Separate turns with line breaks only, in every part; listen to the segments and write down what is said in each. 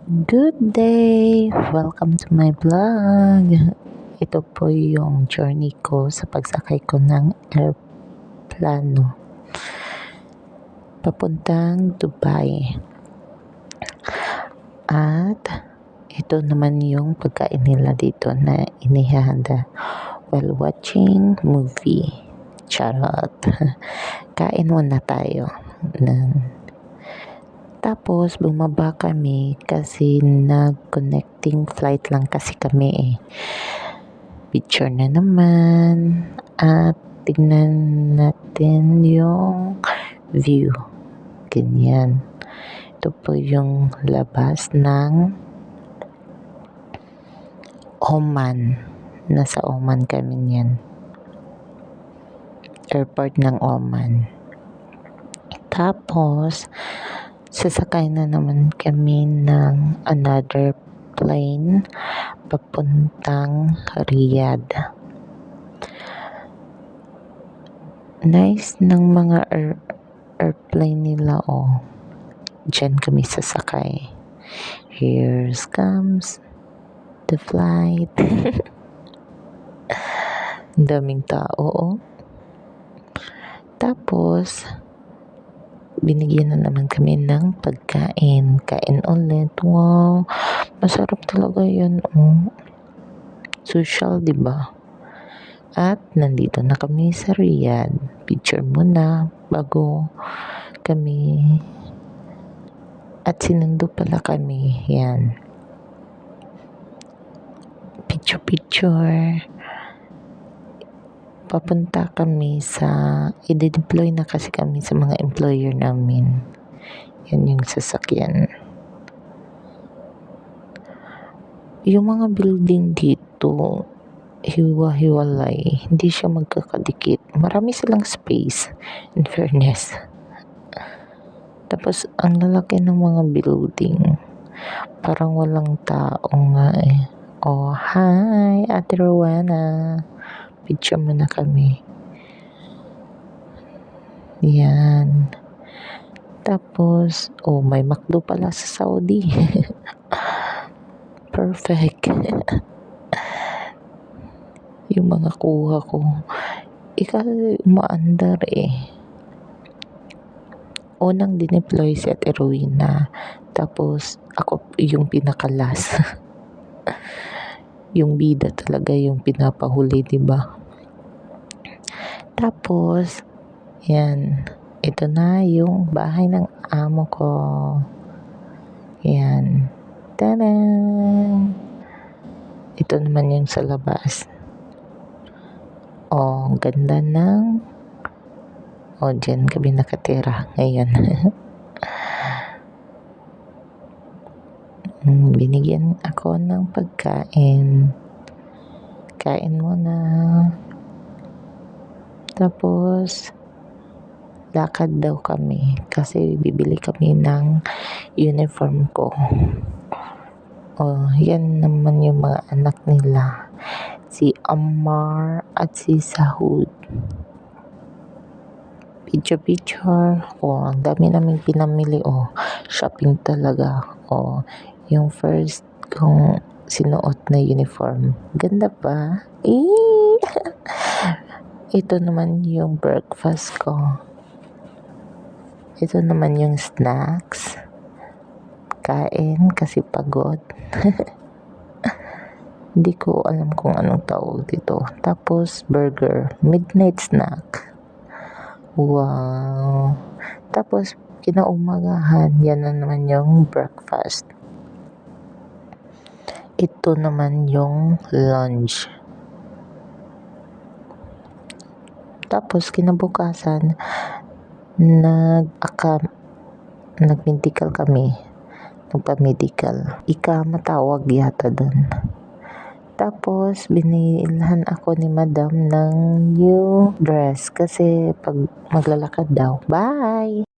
Good day! Welcome to my vlog. Ito po yung journey ko sa pagsakay ko ng airplano papuntang Dubai. At ito naman yung pagkain nila dito na inihahanda while watching movie. Charot! Kain muna tayo. Tapos, bumaba kami kasi nag-connecting flight lang kasi kami eh. Picture na naman. At tignan natin yung view. Ganyan. Ito po yung labas ng Oman. Nasa Oman kami niyan. Airport ng Oman. Tapos, sasakay na naman kami ng another plane papuntang Riyadh. Nice ng mga airplane nila oh. Diyan kami sasakay. Here comes the flight. Daming tao oh. Tapos, binigyan na naman kami ng pagkain. Kain ulit. Wow. Masarap talaga yun. Oh. Social, diba? At nandito na kami sa Riyadh. Picture muna bago kami. At sinundo pala kami. Yan. Picture. Papunta kami sa i-deploy na kasi kami sa mga employer namin. Yan yung sasakyan. Yung mga building dito hiwa-hiwalay, hindi siya magkakadikit. Marami silang space, in fairness. Tapos ang lalaki ng mga building, parang walang tao nga eh. Oh, hi Ate Rowena, picture mo na kami. Yan. Tapos, oh, may McDo pala sa Saudi. Perfect. Yung mga kuha ko. Ikaw, umaandar eh. Unang dineploy si Ate Rowena. Tapos, ako yung pinakalas. Yung bida talaga yung pinapahuli, diba? Tapos, yan. Ito na yung bahay ng amo ko. Yan. Tada! Ito naman yung sa labas. Oh, ganda ng... Oh, dyan kami nakatira ngayon. Binigyan ako ng pagkain. Kain muna. Tapos, lakad daw kami kasi bibili kami ng uniform ko. Oh, yan naman yung mga anak nila. Si Ammar at si Sahud. Picture. Oh, ang dami naming pinamili. Oh, shopping talaga. Oh, yung first kong sinuot na uniform. Ganda pa. Ito naman yung breakfast ko. Ito naman yung snacks. Kain kasi pagod. Hindi ko alam kung anong tawag dito. Tapos burger. Midnight snack. Wow. Tapos kinaumagahan. Yan na naman yung breakfast. Ito naman yung lunch. Tapos kinabukasan nag-medical kami. Nagpa-medical. Matawag yata doon. Tapos binilhan ako ni madam ng new dress kasi pag maglalakad daw. Bye!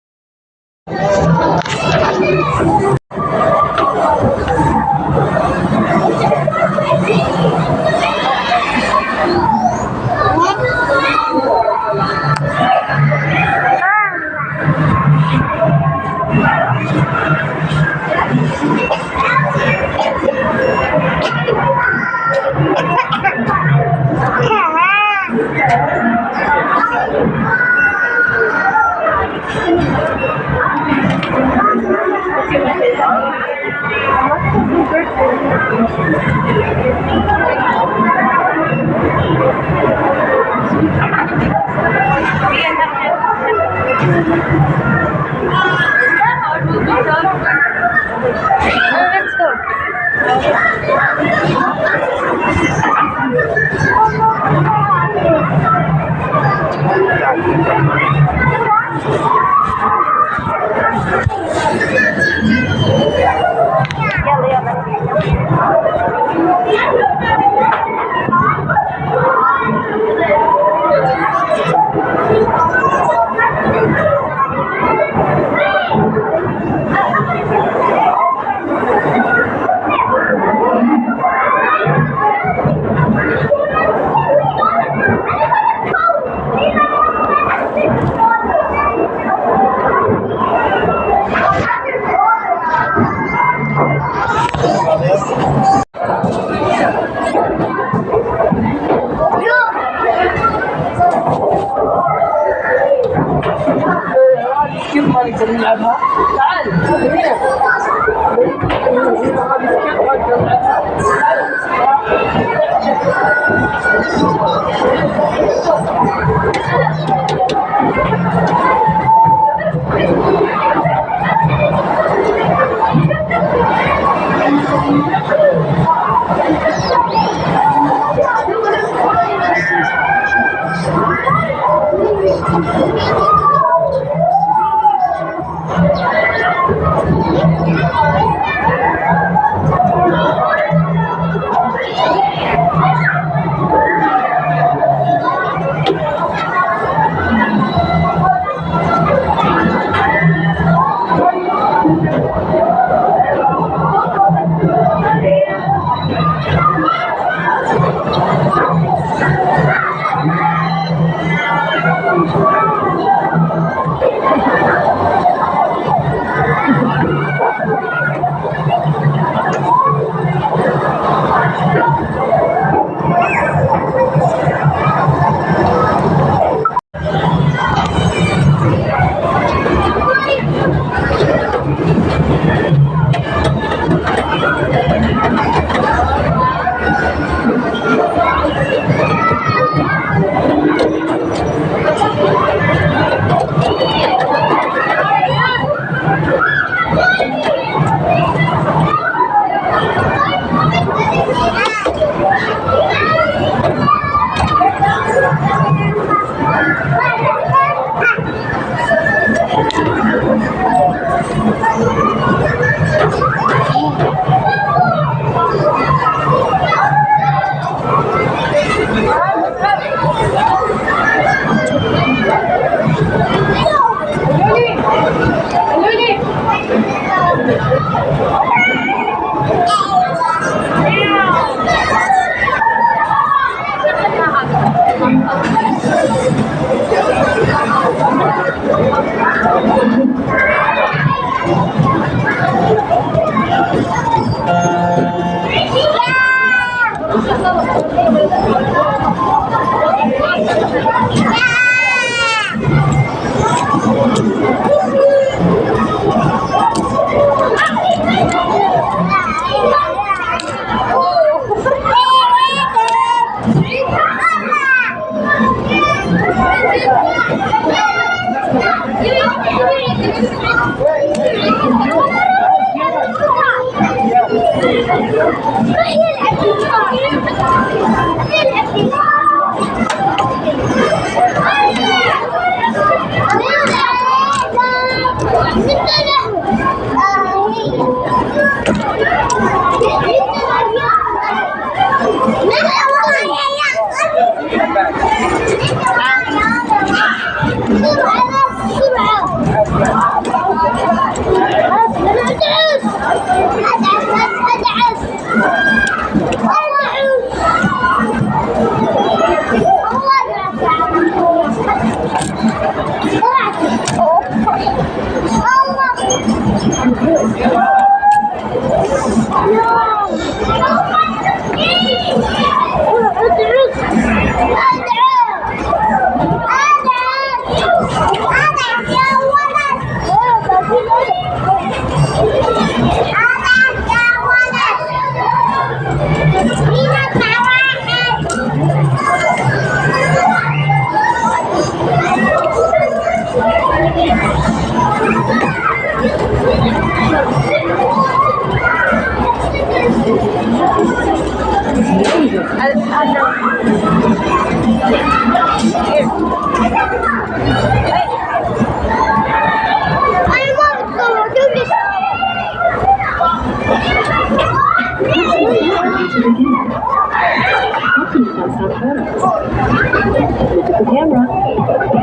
Look at the camera.